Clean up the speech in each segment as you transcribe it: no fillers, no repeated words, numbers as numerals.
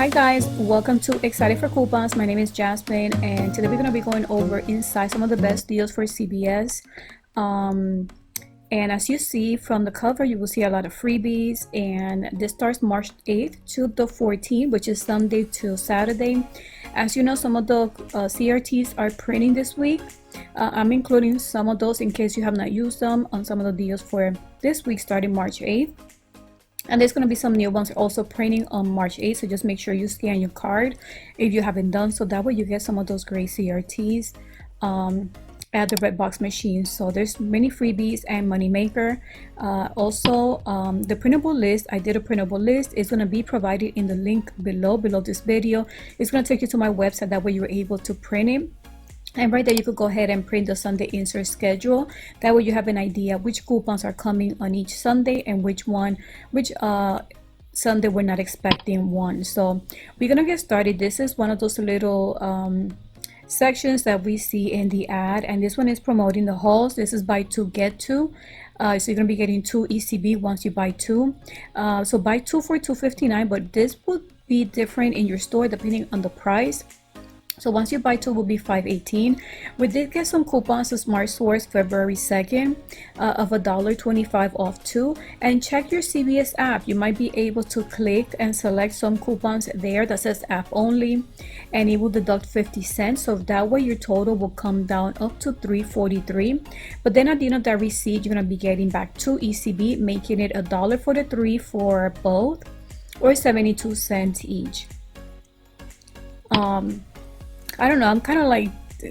Hi guys, welcome to Excited for Coupons. My name is Jasmine and today we're going to be going over inside some of the best deals for CVS. And as you see from the cover, you will see a lot of freebies, and this starts March 8th to the 14th, which is Sunday to Saturday. As you know, some of the CRTs are printing this week. I'm including some of those in case you have not used them on some of the deals for this week starting March 8th. And there's going to be some new ones also printing on March 8th, so just make sure you scan your card if you haven't done so. That way you get some of those great CRTs at the red box machine. So there's many freebies and money maker. Also, the printable list, I did a printable list. It's going to be provided in the link below this video. It's going to take you to my website. That way you're able to print it. And right there you could go ahead and print the Sunday insert schedule. That way you have an idea which coupons are coming on each Sunday and which Sunday we're not expecting one. So we're gonna get started. This is one of those little sections that we see in the ad, and this one is promoting the hauls. This is buy two get two. So you're gonna be getting 2 ECB once you buy 2. So buy 2 for $2.59, but this would be different in your store depending on the price. So once you buy 2, will be $5.18. We did get some coupons to Smart Source February 2nd of $1.25 off 2. And check your CVS app. You might be able to click and select some coupons there that says app only, and it will deduct 50 cents. So that way your total will come down up to $3.43. But then at the end of that receipt, you're gonna be getting back 2 ECB, making it $1.43 for both, or 72 cents each. I don't know, I'm kind of like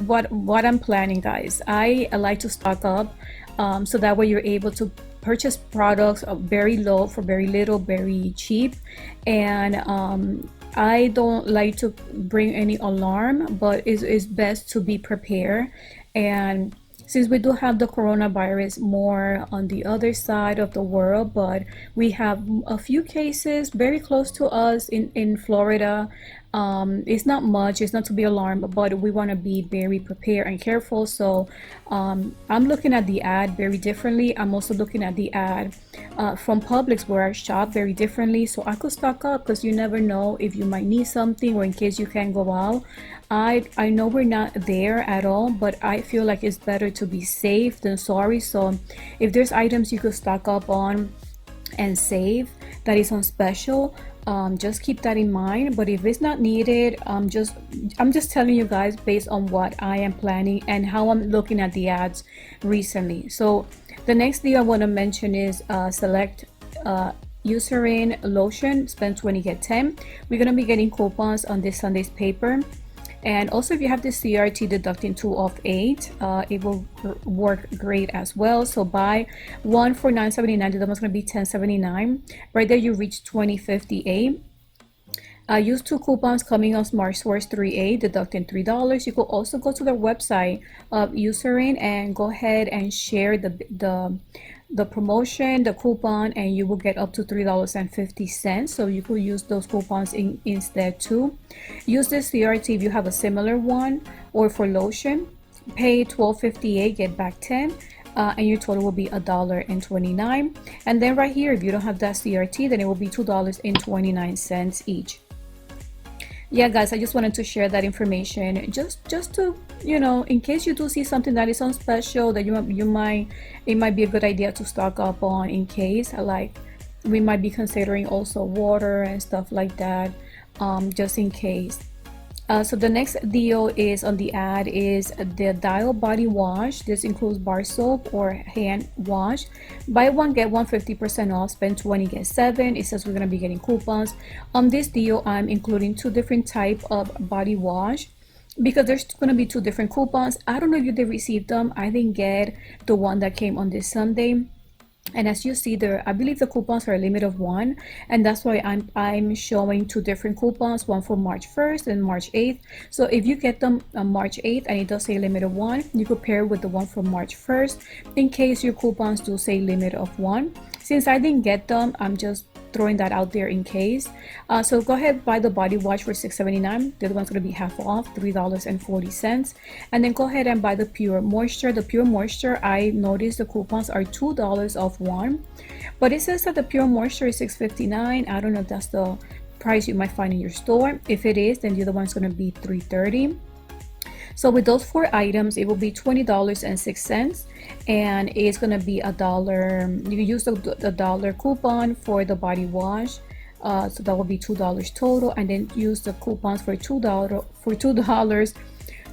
what I'm planning, guys. I like to stock up so that way you're able to purchase products very low for very little, very cheap. And I don't like to bring any alarm, but it's best to be prepared. And since we do have the coronavirus more on the other side of the world, but we have a few cases very close to us in Florida. It's not much, it's not to be alarmed, but we want to be very prepared and careful. So I'm looking at the ad very differently. I'm also looking at the ad from Publix where I shop very differently, so I could stock up because you never know if you might need something or in case you can't go out. I know we're not there at all, but I feel like it's better to be safe than sorry. So if there's items you could stock up on and save that is on special, just keep that in mind. But if it's not needed, I'm just telling you guys based on what I am planning and how I'm looking at the ads recently. So the next thing I want to mention is select Eucerin lotion, spend 20 get 10. We're going to be getting coupons on this Sunday's paper. And also if you have the CRT deducting 2 off 8, it will work great as well. So buy 1 for $9.79, the other one's going to be $10.79. Right there you reach $20.58. Use 2 coupons coming on Smart Source 3A, deducting $3. You could also go to their website of Eucerin and go ahead and share the promotion, the coupon, and you will get up to $3.50. So you could use those coupons instead too. Use this CRT if you have a similar one, or for lotion, pay $12.58, get back 10. And your total will be $1.29. And then right here, if you don't have that CRT, then it will be $2.29 each. Yeah, guys, I just wanted to share that information just to, you know, in case you do see something that is on special that it might be a good idea to stock up on, in case like we might be considering also water and stuff like that, just in case. So the next deal is on the ad is the Dial body wash. This includes bar soap or hand wash. Buy 1 get 1 50% off, spend 20 get 7. It says we're going to be getting coupons. On this deal, I'm including 2 different type of body wash because there's going to be 2 different coupons. I don't know if you did receive them. I didn't get the one that came on this Sunday. And as you see there, I believe the coupons are a limit of 1, and that's why I'm showing 2 different coupons, one for March 1st and March 8th. So if you get them on March 8th and it does say limit of 1, you could pair with the one for March 1st in case your coupons do say limit of 1. Since I didn't get them, I'm just throwing that out there in case. So go ahead, buy the body wash for $6.79. The other one's going to be half off, $3.40. And then go ahead and buy the Pure Moisture. The Pure Moisture, I noticed the coupons are $2 off one, but it says that the Pure Moisture is $6.59. I don't know if that's the price you might find in your store. If it is, then the other one's going to be $3.30. So with those 4 items, it will be $20.06, and it's going to be $1. You can use the dollar coupon for the body wash. So that will be $2 total, and then use the coupons for $2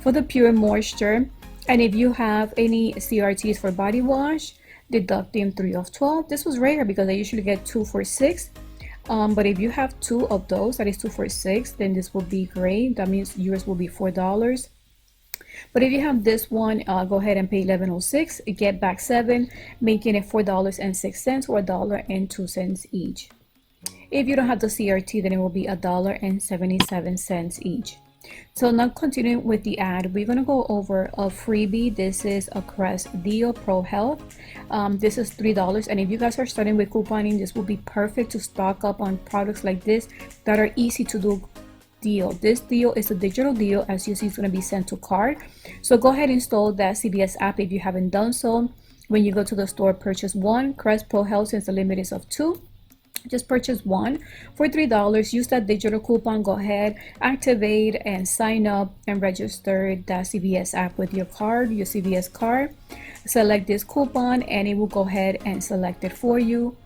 for the pure moisture. And if you have any CRTs for body wash, deducting 3 of 12. This was rare because I usually get 2 for 6. But if you have 2 of those, that is 2 for 6, then this will be great. That means yours will be $4. But if you have this one, go ahead and pay $11.06, get back 7, making it $4.06 or $1.02 each. If you don't have the CRT, then it will be $1.77 each. So now continuing with the ad, we're going to go over a freebie. This is a Crest Deal Pro Health. This is $3, and if you guys are starting with couponing, this will be perfect to stock up on products like this that are easy to do deal. This deal is a digital deal. As you see, it's going to be sent to card. So go ahead and install that CVS app if you haven't done so. When you go to the store, purchase 1 Crest Pro Health, since the limit is of 2. Just purchase 1 for $3. Use that digital coupon. Go ahead, activate and sign up and register that CVS app with your card, your CVS card. Select this coupon and it will go ahead and select it for you.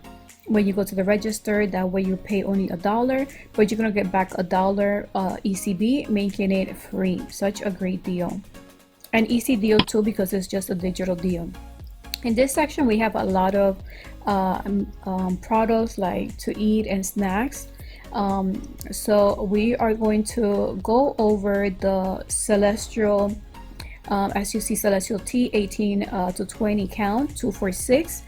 When you go to the register, that way you pay only $1, but you're gonna get back $1 ECB, making it free. Such a great deal. An easy deal too, because it's just a digital deal. In this section, we have a lot of products like to eat and snacks. So we are going to go over the Celestial, as you see, Celestial Tea 18 to 20 count, 2 for 6.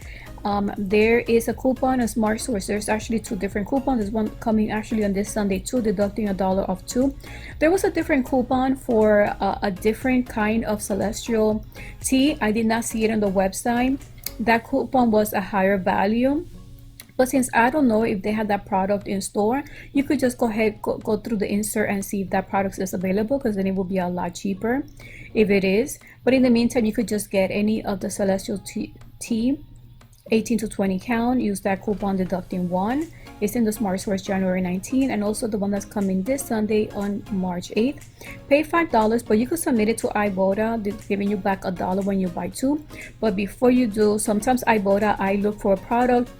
There is a coupon, a Smart Source. There's actually 2 different coupons. There's one coming actually on this Sunday too, deducting $1 off 2. There was a different coupon for a different kind of Celestial tea. I did not see it on the website. That coupon was a higher value, but since I don't know if they had that product in store, you could just go ahead, go through the insert and see if that product is available, because then it will be a lot cheaper if it is. But in the meantime, you could just get any of the Celestial tea 18 to 20 count. Use that coupon, deducting 1. It's in the Smart Source January 19, and also the one that's coming this Sunday on March 8th. Pay $5, but you could submit it to Ibotta, giving you back $1 when you buy 2. But before you do, sometimes Ibotta, I look for a product.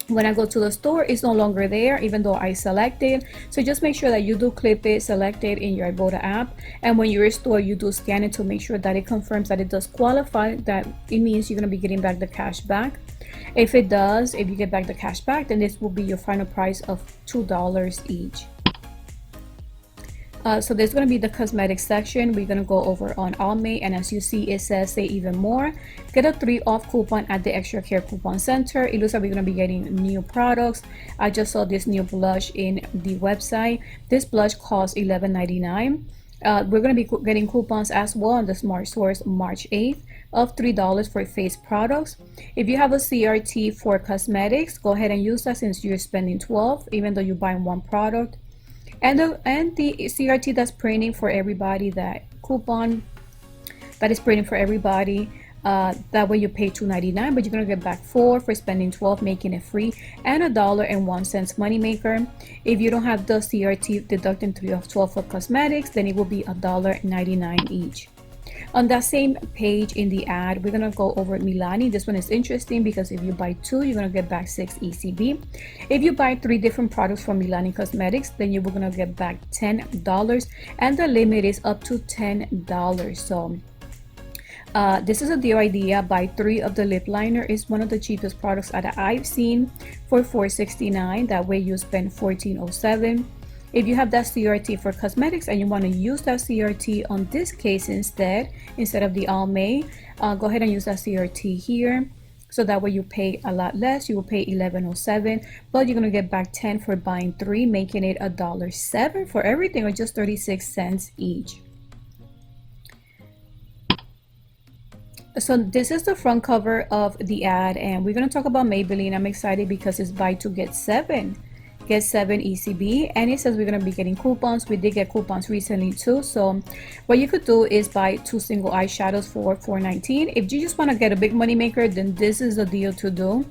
When I go to the store, it's no longer there, even though I select it. So just make sure that you do clip it, select it in your Ibotta app, and when you restore, you do scan it to make sure that it confirms that it does qualify, that it means you're going to be getting back the cash back. If it does, if you get back the cash back, then this will be your final price of $2 each. So there's going to be the cosmetics section. We're going to go over on Almay, and as you see, it says say even more. Get a 3 off coupon at the Extra Care Coupon Center. It looks like we're going to be getting new products. I just saw this new blush in the website. This blush costs $11.99. We're going to be getting coupons as well on the Smart Source March 8th of $3 for face products. If you have a CRT for cosmetics, go ahead and use that since you're spending $12, even though you're buying 1 product. And the CRT that's printing for everybody, that coupon that is printing for everybody, that way you pay $2.99, but you're gonna get back 4 for spending $12, making it free, and $1.01 moneymaker. If you don't have the CRT, deducting 3 of 12 for cosmetics, then it will be $1.99 each. On that same page in the ad, we're gonna go over Milani. This one is interesting because if you buy 2, you're gonna get back 6 ECB. If you buy 3 different products from Milani Cosmetics, then you're gonna get back $10, and the limit is up to $10. So this is a deal idea. Buy 3 of the lip liner. Is one of the cheapest products that I've seen for $4.69. That way you spend $14.07. If you have that CRT for cosmetics and you want to use that CRT on this case instead of the Almay, go ahead and use that CRT here. So that way you pay a lot less. You will pay $11.07, but you're going to get back 10 for buying 3, making it $1.07 for everything, or just 36 cents each. So this is the front cover of the ad, and we're going to talk about Maybelline. I'm excited because it's buy 2 get 7. Get 7 ECB, and it says we're going to be getting coupons. We did get coupons recently too. So what you could do is buy 2 single eyeshadows for $4.19. If you just want to get a big money maker, then this is a deal to do.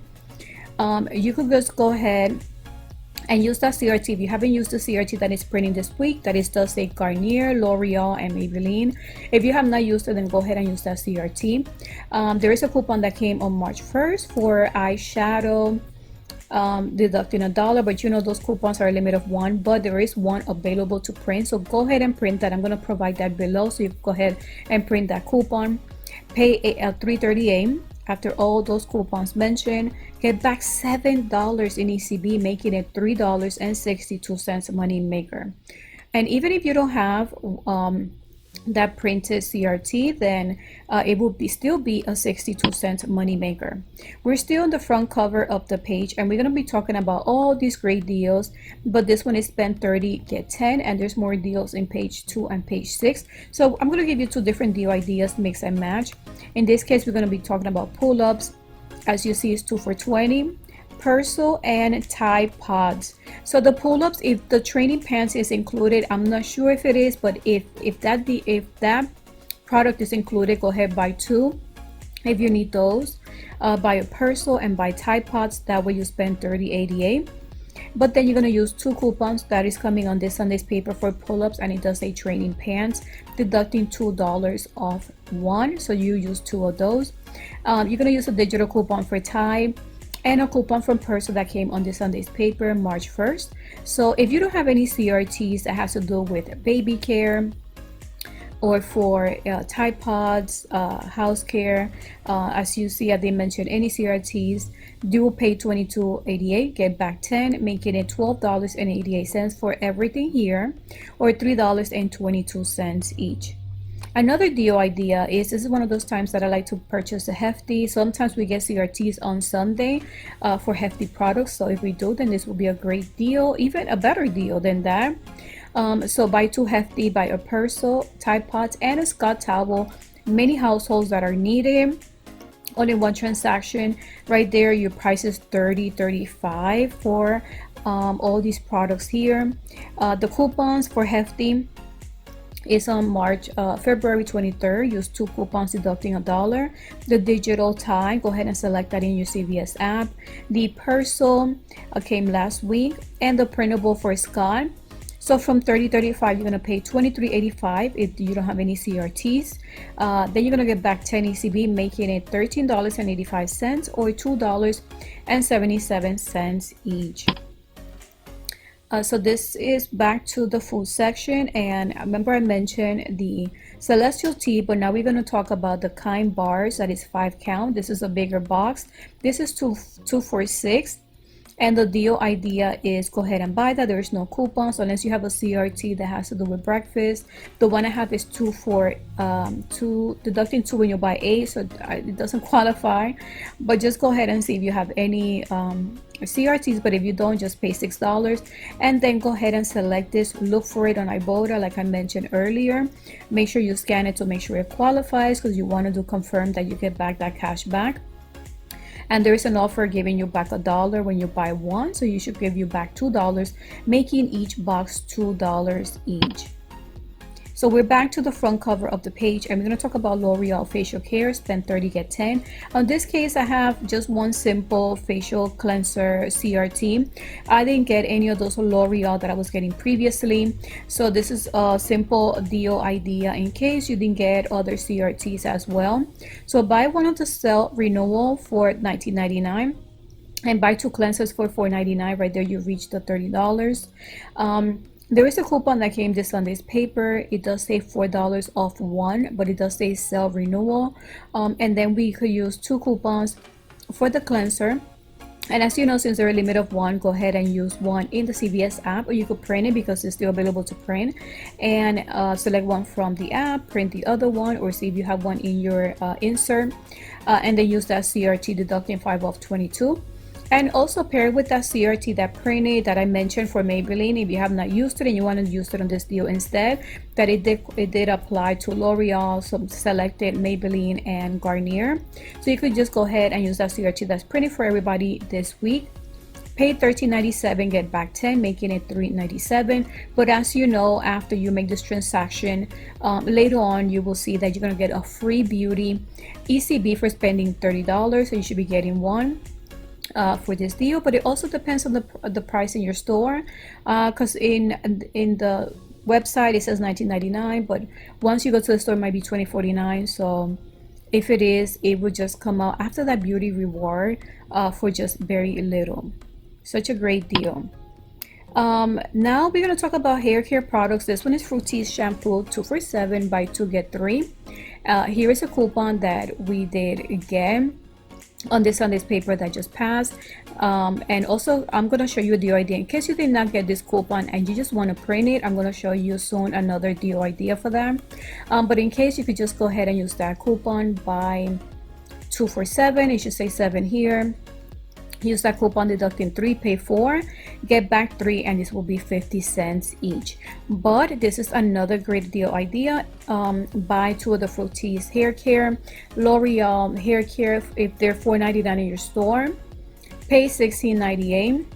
You could just go ahead and use that CRT. If you haven't used the CRT that is printing this week, that is does say Garnier, L'Oreal, and Maybelline. If you have not used it, then go ahead and use that CRT. There is a coupon that came on March 1st for eyeshadow, deducting $1, but you know those coupons are a limit of one, but there is one available to print, so go ahead and print that. I'm going to provide that below, so you can go ahead and print that coupon. Pay $3.38 after all those coupons mentioned. Get back $7 in ECB, making it $3.62 money maker. And even if you don't have that printed CRT, then it will still be a 62-cent money maker. We're still on the front cover of the page, and we're going to be talking about all these great deals, but this one is spend 30 get 10, and there's more deals in page 2 and page 6. So I'm going to give you two different deal ideas, mix and match. In this case, we're going to be talking about pull-ups. As you see, it's 2 for $20. Persil and Tide Pods. So the pull-ups, if the training pants is included, I'm not sure if it is, but if that product is included, go ahead, buy two if you need those. Buy a Persil and buy Tide Pods, that way you spend $30.88. But then you're going to use two coupons that is coming on this Sunday's paper for pull-ups, and it does say training pants, deducting $2 off one, so you use two of those. You're going to use a digital coupon for Tide and a coupon from Persil that came on this Sunday's paper March 1st. So if you don't have any CRTs that has to do with baby care or for Tide Pods, house care, as you see, I didn't mention any CRTs, you will pay $22.88, get back 10, making it $12.88 for everything here, or $3.22 each. Another deal idea is, this is one of those times that I like to purchase a hefty. Sometimes we get CRTs on Sunday for hefty products. So if we do, then this will be a great deal, even a better deal than that. So buy two hefty, buy a Persil, Tide Pods, and a Scott towel. Many households that are needed. Only one transaction right there. Your price is $30.35 for all these products here. The coupons for hefty is on February 23rd. Use two coupons deducting $1. The digital tie, go ahead and select that in your CVS app. The Persil came last week, and the printable for Scott. So from $30.35, you're going to pay $23.85 if you don't have any CRTs. Then you're going to get back 10 ECB, making it $13.85 or $2.77 each. So this is back to the food section, and remember I mentioned the Celestial tea, but now we're going to talk about the Kind bars. That is 5 count. This is a bigger box. This is two for $6. And the deal idea is, go ahead and buy that. There is no coupons unless you have a CRT that has to do with breakfast. The one I have is 2 for 2, deducting 2 when you buy 8, so it doesn't qualify. But just go ahead and see if you have any CRTs, but if you don't, just pay $6, and then go ahead and select this. Look for it on Ibotta, like I mentioned earlier. Make sure you scan it to make sure it qualifies, because you want to confirm that you get back that cash back. And there is an offer giving you back $1 when you buy one, so you should give you back $2, making each box $2 each. So we're back to the front cover of the page, and we're going to talk about L'Oreal facial care, spend 30 get 10. On this case, I have just one simple facial cleanser CRT. I didn't get any of those L'Oreal that I was getting previously, so this is a simple deal idea in case you didn't get other CRTs as well. So buy one of the cell renewal for $19.99 and buy two cleansers for $4.99. Right there, you reach the $30. There is a coupon that came this Sunday's paper. It does say $4 off one, but it does say sale renewal. And then we could use two coupons for the cleanser. And as you know, since they're a limit of one, go ahead and use one in the CVS app, or you could print it because it's still available to print. And select one from the app, print the other one, or see if you have one in your insert. And then use that CRT, deducting 5 off 22. And also pair with that CRT that printed that I mentioned for Maybelline. If you have not used it and you want to use it on this deal instead, that it did apply to L'Oreal, some selected Maybelline and Garnier. So you could just go ahead and use that CRT that's printed for everybody this week. Pay $13.97, get back 10, making it $3.97. But as you know, after you make this transaction, later on you will see that you're going to get a free beauty ECB for spending $30. So you should be getting one. for this deal, but it also depends on the price in your store, because in the website it says $19.99, but once you go to the store it might be $20.49. So if it is, it would just come out after that beauty reward for just very little. Such a great deal. Now we're going to talk about hair care products. This one is Fructis shampoo, 2 for $7, buy 2 get 3. Here is a coupon that we did again on this paper that just passed, and also I'm going to show you a deal idea in case you did not get this coupon and you just want to print it. I'm going to show you soon another deal idea for that, but in case, you could just go ahead and use that coupon, buy 2 for $7. It should say 7 here. Use that coupon, deducting 3, pay 4, get back 3, and this will be 50 cents each. But this is another great deal idea. Buy 2 of the Fructis hair care, L'Oreal hair care. If they're $4.99 in your store, pay $16.98.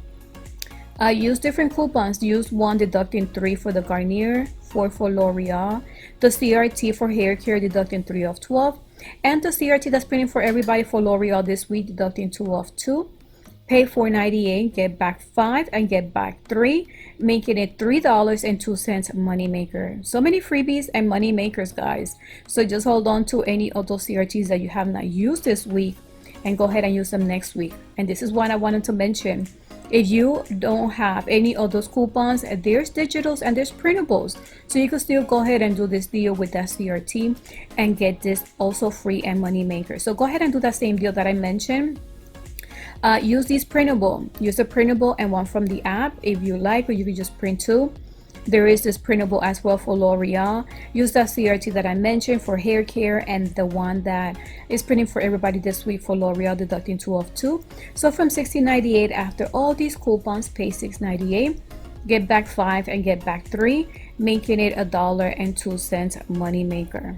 Use different coupons. Use one, deducting 3 for the Garnier, 4 for L'Oreal, the CRT for hair care, deducting 3 off 12, and the CRT that's printing for everybody for L'Oreal this week, deducting 2 off 2. Pay $4.98, get back 5, and get back 3, making it $3.02 money maker. So many freebies and money makers, guys. So just hold on to any of those CRTs that you have not used this week and go ahead and use them next week. And this is what I wanted to mention. If you don't have any of those coupons, there's digitals and there's printables. So you can still go ahead and do this deal with that CRT and get this also free and money maker. So go ahead and do that same deal that I mentioned. Use these printable. Use a printable and one from the app if you like, or you can just print 2. There is this printable as well for L'Oreal. Use that CRT that I mentioned for hair care, and the one that is printing for everybody this week for L'Oreal, deducting 2 off 2. So from $16.98, after all these coupons, pay $6.98, get back 5, and get back 3, making it $1.02 money maker.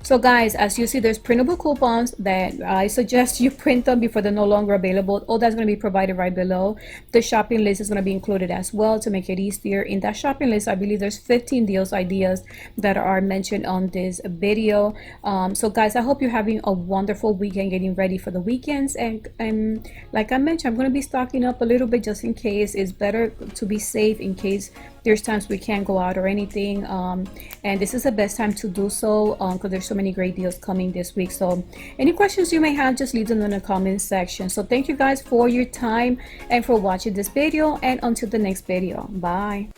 So guys, as you see, there's printable coupons that I suggest you print them before they're no longer available. All that's going to be provided right below. The shopping list is going to be included as well to make it easier. In that shopping list, I believe there's 15 deals ideas that are mentioned on this video. So guys, I hope you're having a wonderful weekend, getting ready for the weekends. And like I mentioned, I'm going to be stocking up a little bit just in case. It's better to be safe in case there's times we can't go out or anything, and this is the best time to do so because there's so many great deals coming this week. So any questions you may have, just leave them in the comment section. So thank you guys for your time and for watching this video, and until the next video, bye.